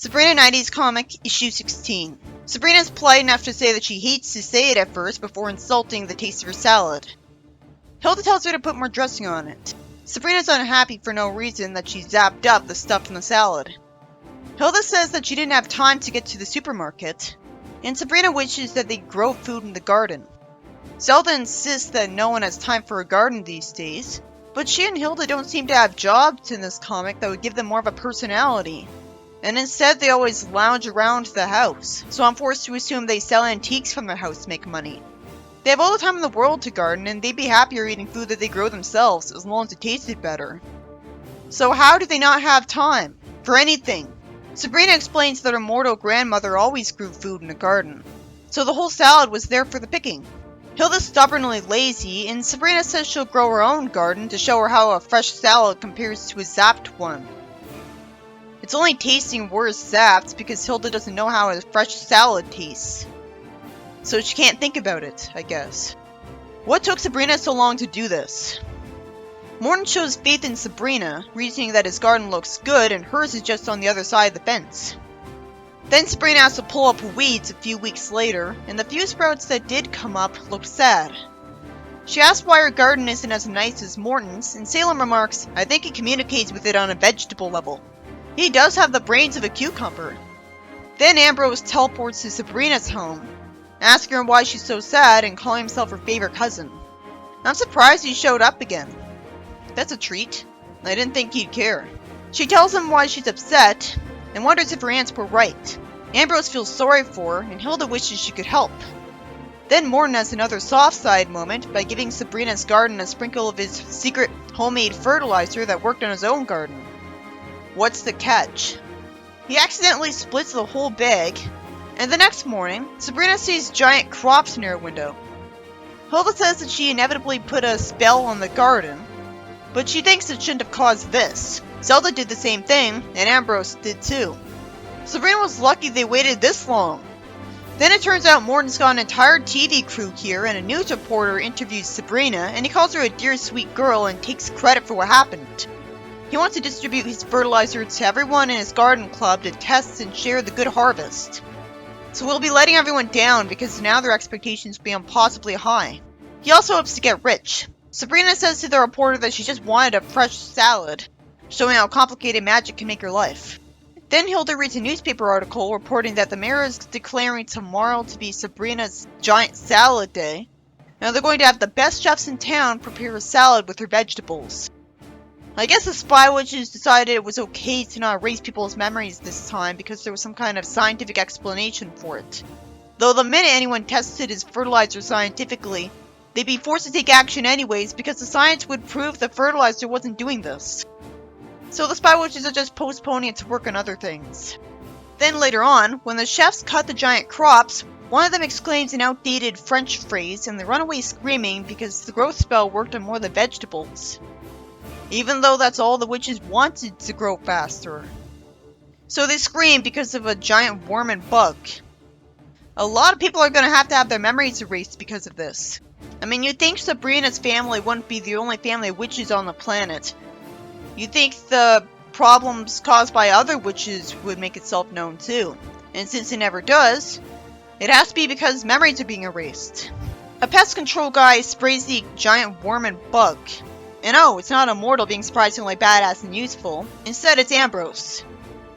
Sabrina 90s comic, issue 16. Sabrina's polite enough to say that she hates to say it at first before insulting the taste of her salad. Hilda tells her to put more dressing on it. Sabrina's unhappy for no reason that she zapped up the stuff in the salad. Hilda says that she didn't have time to get to the supermarket, and Sabrina wishes that they grow food in the garden. Zelda insists that no one has time for a garden these days, but she and Hilda don't seem to have jobs in this comic that would give them more of a personality. And instead they always lounge around the house, so I'm forced to assume they sell antiques from their house to make money. They have all the time in the world to garden, and they'd be happier eating food that they grow themselves, as long as it tasted better. So how do they not have time? For anything? Sabrina explains that her mortal grandmother always grew food in the garden, so the whole salad was there for the picking. Hilda's stubbornly lazy, and Sabrina says she'll grow her own garden to show her how a fresh salad compares to a zapped one. It's only tasting worse zapped because Hilda doesn't know how a fresh salad tastes. So she can't think about it, I guess. What took Sabrina so long to do this? Morton shows faith in Sabrina, reasoning that his garden looks good and hers is just on the other side of the fence. Then Sabrina has to pull up weeds a few weeks later, and the few sprouts that did come up looked sad. She asks why her garden isn't as nice as Morton's, and Salem remarks, "I think he communicates with it on a vegetable level. He does have the brains of a cucumber." Then Ambrose teleports to Sabrina's home, asking her why she's so sad and calling himself her favorite cousin. I'm surprised he showed up again. That's a treat. I didn't think he'd care. She tells him why she's upset, and wonders if her aunts were right. Ambrose feels sorry for her, and Hilda wishes she could help. Then Morton has another soft side moment by giving Sabrina's garden a sprinkle of his secret homemade fertilizer that worked on his own garden. What's the catch? He accidentally splits the whole bag, and the next morning, Sabrina sees giant crops near her window. Hilda says that she inevitably put a spell on the garden, but she thinks it shouldn't have caused this. Zelda did the same thing, and Ambrose did too. Sabrina was lucky they waited this long. Then it turns out Morton's got an entire TV crew here, and a news reporter interviews Sabrina, and he calls her a dear sweet girl and takes credit for what happened. He wants to distribute his fertilizer to everyone in his garden club to test and share the good harvest. So we'll be letting everyone down because now their expectations will be impossibly high. He also hopes to get rich. Sabrina says to the reporter that she just wanted a fresh salad, showing how complicated magic can make her life. Then Hilda reads a newspaper article reporting that the mayor is declaring tomorrow to be Sabrina's giant salad day. Now they're going to have the best chefs in town prepare a salad with her vegetables. I guess the spy witches decided it was okay to not erase people's memories this time because there was some kind of scientific explanation for it. Though the minute anyone tested his fertilizer scientifically, they'd be forced to take action anyways because the science would prove the fertilizer wasn't doing this. So the spy witches are just postponing it to work on other things. Then later on, when the chefs cut the giant crops, one of them exclaims an outdated French phrase and they run away screaming because the growth spell worked on more of the vegetables. Even though that's all the witches wanted to grow faster. So they scream because of a giant worm and bug. A lot of people are going to have their memories erased because of this. I mean, you'd think Sabrina's family wouldn't be the only family of witches on the planet. You'd think the problems caused by other witches would make itself known too. And since it never does, it has to be because memories are being erased. A pest control guy sprays the giant worm and bug. And oh, it's not Immortal being surprisingly badass and useful. Instead, it's Ambrose.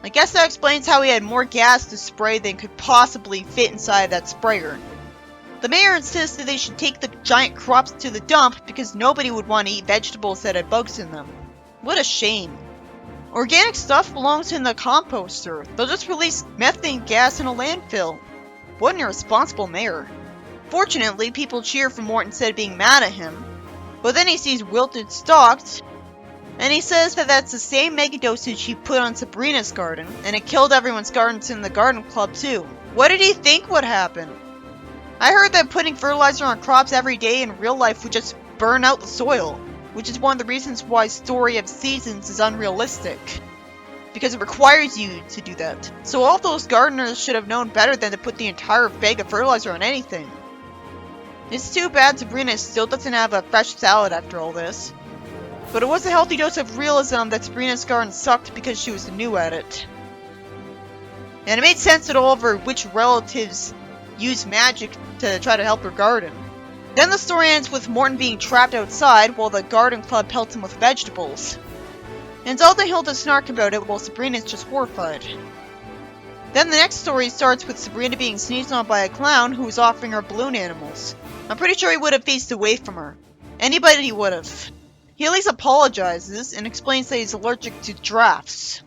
I guess that explains how he had more gas to spray than could possibly fit inside that sprayer. The mayor insists that they should take the giant crops to the dump because nobody would want to eat vegetables that had bugs in them. What a shame. Organic stuff belongs in the composter. They'll just release methane gas in a landfill. What an irresponsible mayor. Fortunately, people cheer for Morton instead of being mad at him. But then he sees wilted stalks, and he says that that's the same megadosage he put on Sabrina's garden, and it killed everyone's gardens in the garden club too. What did he think would happen? I heard that putting fertilizer on crops every day in real life would just burn out the soil, which is one of the reasons why Story of Seasons is unrealistic. Because it requires you to do that. So all those gardeners should have known better than to put the entire bag of fertilizer on anything. It's too bad Sabrina still doesn't have a fresh salad after all this. But it was a healthy dose of realism that Sabrina's garden sucked because she was new at it. And it made sense at all of her which relatives used magic to try to help her garden. Then the story ends with Morton being trapped outside while the garden club pelts him with vegetables. And Zelda and Hilda snark about it while Sabrina is just horrified. Then the next story starts with Sabrina being sneezed on by a clown who was offering her balloon animals. I'm pretty sure he would have faced away from her. Anybody would have. He at least apologizes and explains that he's allergic to drafts.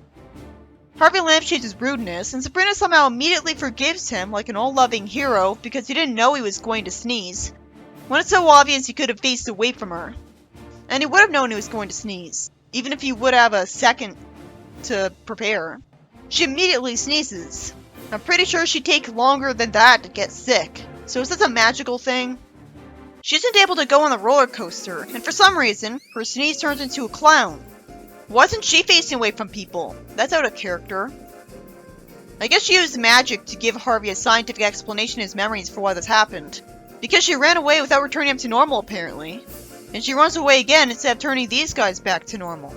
Harvey lampshades his rudeness, and Sabrina somehow immediately forgives him like an all-loving hero because he didn't know he was going to sneeze, when it's so obvious he could have faced away from her. And he would have known he was going to sneeze, even if he would have a second to prepare. She immediately sneezes. I'm pretty sure she'd take longer than that to get sick. So is this a magical thing? She isn't able to go on the roller coaster, and for some reason, her sneeze turns into a clown. Wasn't she facing away from people? That's out of character. I guess she used magic to give Harvey a scientific explanation of his memories for why this happened. Because she ran away without returning him to normal, apparently. And she runs away again instead of turning these guys back to normal.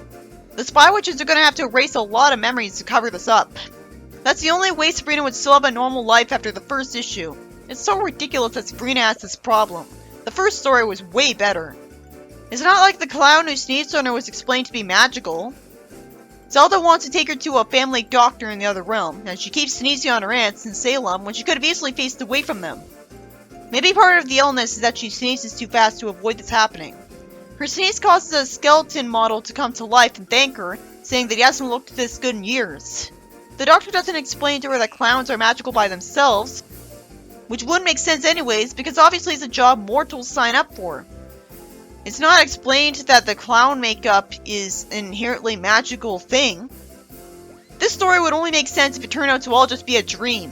The Spy Witches are going to have to erase a lot of memories to cover this up. That's the only way Sabrina would still have a normal life after the first issue. It's so ridiculous that Sabrina has this problem. The first story was way better. It's not like the clown who sneezed on her was explained to be magical. Zelda wants to take her to a family doctor in the other realm, and she keeps sneezing on her aunts in Salem when she could have easily faced away from them. Maybe part of the illness is that she sneezes too fast to avoid this happening. Her sneeze causes a skeleton model to come to life and thank her, saying that he hasn't looked this good in years. The doctor doesn't explain to her that clowns are magical by themselves, which wouldn't make sense anyways, because obviously it's a job mortals sign up for. It's not explained that the clown makeup is an inherently magical thing. This story would only make sense if it turned out to all just be a dream.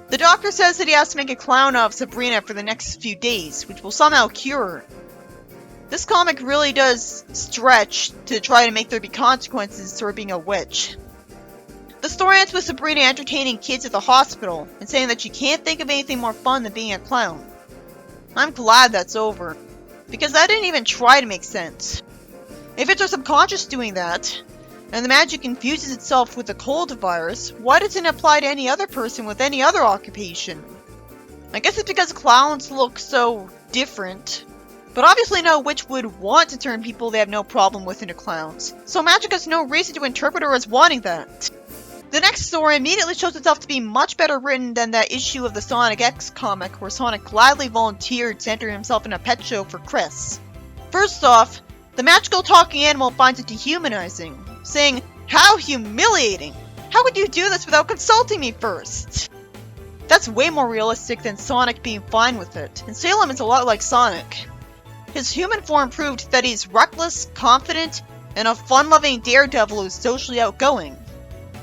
The doctor says that he has to make a clown of Sabrina for the next few days, which will somehow cure her. This comic really does stretch to try to make there be consequences to her being a witch. The story ends with Sabrina entertaining kids at the hospital and saying that she can't think of anything more fun than being a clown. I'm glad that's over, because that didn't even try to make sense. If it's her subconscious doing that, and the magic infuses itself with the cold virus, why doesn't it apply to any other person with any other occupation? I guess it's because clowns look so different. But obviously no witch would want to turn people they have no problem with into clowns, so magic has no reason to interpret her as wanting that. The next story immediately shows itself to be much better written than that issue of the Sonic X comic where Sonic gladly volunteered to enter himself in a pet show for Chris. First off, the magical talking animal finds it dehumanizing, saying, "How humiliating! How could you do this without consulting me first?" That's way more realistic than Sonic being fine with it, and Salem is a lot like Sonic. His human form proved that he's reckless, confident, and a fun-loving daredevil who's socially outgoing.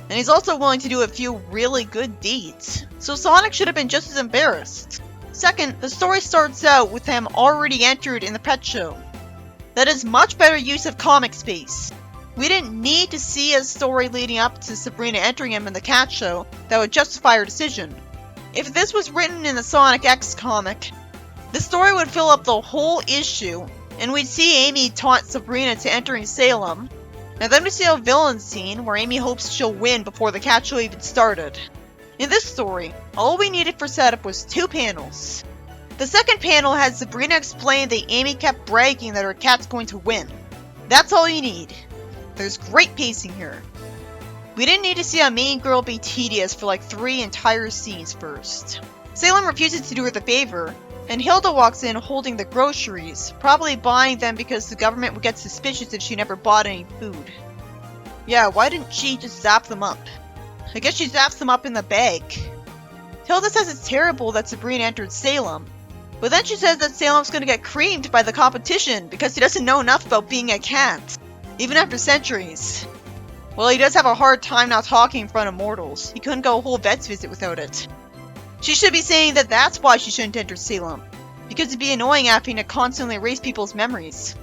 And he's also willing to do a few really good deeds. So Sonic should have been just as embarrassed. Second, the story starts out with him already entered in the pet show. That is much better use of comic space. We didn't need to see a story leading up to Sabrina entering him in the cat show that would justify her decision. If this was written in the Sonic X comic, the story would fill up the whole issue, and we'd see Amy taunt Sabrina to entering Salem, and then we see a villain scene where Amy hopes she'll win before the cat show even started. In this story, all we needed for setup was 2 panels. The second panel had Sabrina explain that Amy kept bragging that her cat's going to win. That's all you need. There's great pacing here. We didn't need to see a mean girl be tedious for like 3 entire scenes first. Salem refuses to do her the favor, and Hilda walks in holding the groceries, probably buying them because the government would get suspicious if she never bought any food. Yeah, why didn't she just zap them up? I guess she zaps them up in the bag. Hilda says it's terrible that Sabrina entered Salem, but then she says that Salem's gonna get creamed by the competition because he doesn't know enough about being a cat, even after centuries. Well, he does have a hard time not talking in front of mortals. He couldn't go a whole vet's visit without it. She should be saying that that's why she shouldn't enter Salem, because it'd be annoying having to constantly erase people's memories.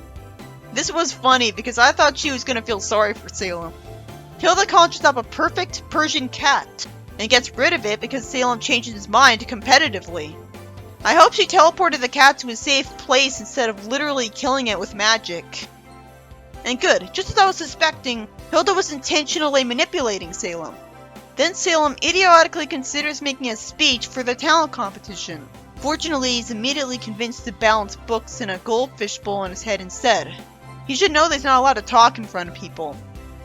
This was funny because I thought she was gonna feel sorry for Salem. Hilda conjures up a perfect Persian cat, and gets rid of it because Salem changes his mind competitively. I hope she teleported the cat to a safe place instead of literally killing it with magic. And good, just as I was suspecting, Hilda was intentionally manipulating Salem. Then Salem idiotically considers making a speech for the talent competition. Fortunately, he's immediately convinced to balance books in a goldfish bowl on his head instead. He should know that he's not allowed to talk in front of people.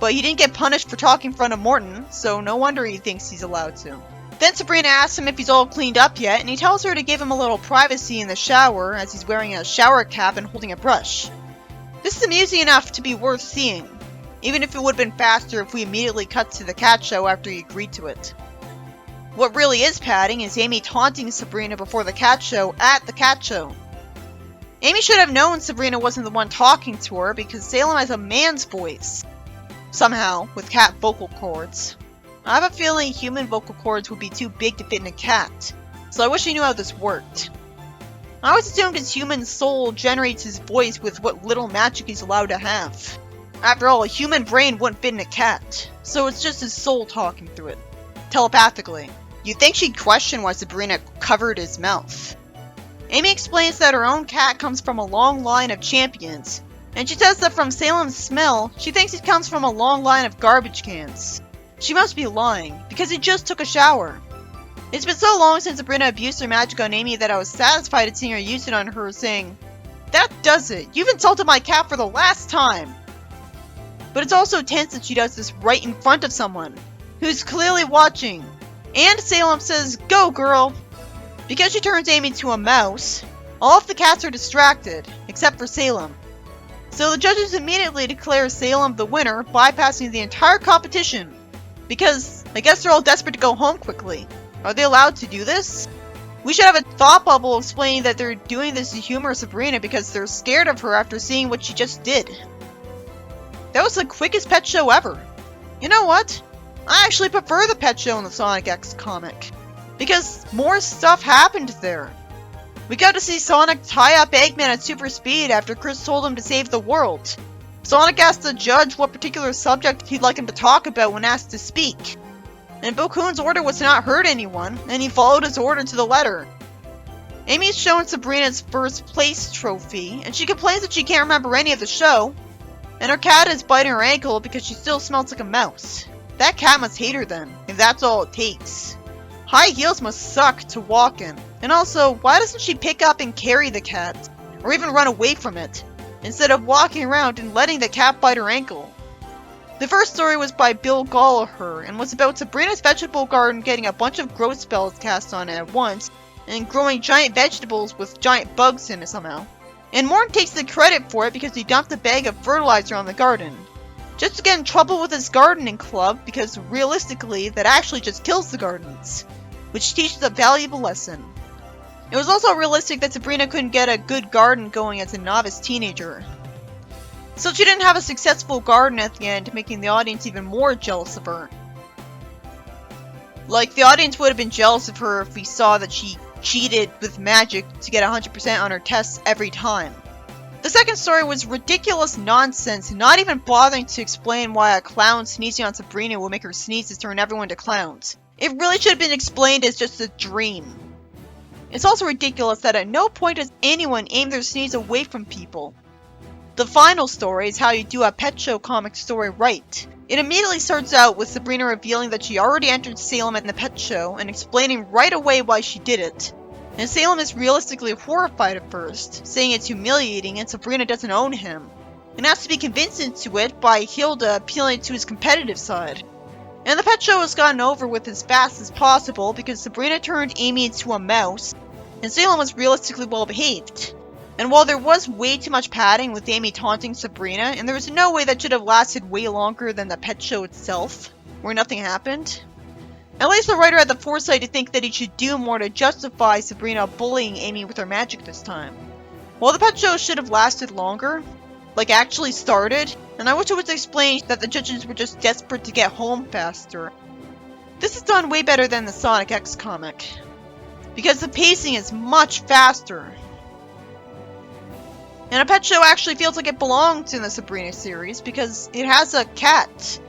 But he didn't get punished for talking in front of Morton, so no wonder he thinks he's allowed to. Then Sabrina asks him if he's all cleaned up yet, and he tells her to give him a little privacy in the shower as he's wearing a shower cap and holding a brush. This is amusing enough to be worth seeing, even if it would have been faster if we immediately cut to the cat show after he agreed to it. What really is padding is Amy taunting Sabrina before the cat show at the cat show. Amy should have known Sabrina wasn't the one talking to her because Salem has a man's voice. Somehow, with cat vocal cords. I have a feeling human vocal cords would be too big to fit in a cat, so I wish I knew how this worked. I always assumed his human soul generates his voice with what little magic he's allowed to have. After all, a human brain wouldn't fit in a cat, so it's just his soul talking through it, telepathically. You'd think she'd question why Sabrina covered his mouth. Amy explains that her own cat comes from a long line of champions, and she says that from Salem's smell, she thinks it comes from a long line of garbage cans. She must be lying, because he just took a shower. It's been so long since Sabrina abused her magic on Amy that I was satisfied at seeing her use it on her, saying, "That does it! You've insulted my cat for the last time!" But it's also tense that she does this right in front of someone, who's clearly watching. And Salem says, "Go, girl!" Because she turns Amy into a mouse, all of the cats are distracted, except for Salem. So the judges immediately declare Salem the winner, bypassing the entire competition. Because I guess they're all desperate to go home quickly. Are they allowed to do this? We should have a thought bubble explaining that they're doing this to humor Sabrina because they're scared of her after seeing what she just did. That was the quickest pet show ever. You know what? I actually prefer the pet show in the Sonic X comic. Because more stuff happened there. We got to see Sonic tie up Eggman at super speed after Chris told him to save the world. Sonic asked the judge what particular subject he'd like him to talk about when asked to speak. And Bokun's order was to not hurt anyone, and he followed his order to the letter. Amy's shown Sabrina's first place trophy, and she complains that she can't remember any of the show. And her cat is biting her ankle because she still smells like a mouse. That cat must hate her then, if that's all it takes. High heels must suck to walk in. And also, why doesn't she pick up and carry the cat? Or even run away from it, instead of walking around and letting the cat bite her ankle? The first story was by Bill Gallagher, and was about Sabrina's vegetable garden getting a bunch of growth spells cast on it at once, and growing giant vegetables with giant bugs in it somehow. And Morton takes the credit for it because he dumped a bag of fertilizer on the garden. Just to get in trouble with his gardening club, because realistically, that actually just kills the gardens. Which teaches a valuable lesson. It was also realistic that Sabrina couldn't get a good garden going as a novice teenager. So she didn't have a successful garden at the end, making the audience even more jealous of her. Like, the audience would have been jealous of her if we saw that she cheated with magic to get 100% on her tests every time. The second story was ridiculous nonsense, not even bothering to explain why a clown sneezing on Sabrina will make her sneezes turn everyone to clowns. It really should have been explained as just a dream. It's also ridiculous that at no point does anyone aim their sneeze away from people. The final story is how you do a pet show comic story right. It immediately starts out with Sabrina revealing that she already entered Salem at the pet show and explaining right away why she did it. And Salem is realistically horrified at first, saying it's humiliating and Sabrina doesn't own him, and has to be convinced into it by Hilda appealing to his competitive side. And the pet show was gotten over with as fast as possible because Sabrina turned Amy into a mouse, and Salem was realistically well behaved. And while there was way too much padding with Amy taunting Sabrina, and there was no way that should have lasted way longer than the pet show itself, where nothing happened, at least the writer had the foresight to think that he should do more to justify Sabrina bullying Amy with her magic this time. While the pet show should have lasted longer, like actually started, and I wish it was explained that the judges were just desperate to get home faster. This is done way better than the Sonic X comic, because the pacing is much faster. And a pet show actually feels like it belongs in the Sabrina series because it has a cat.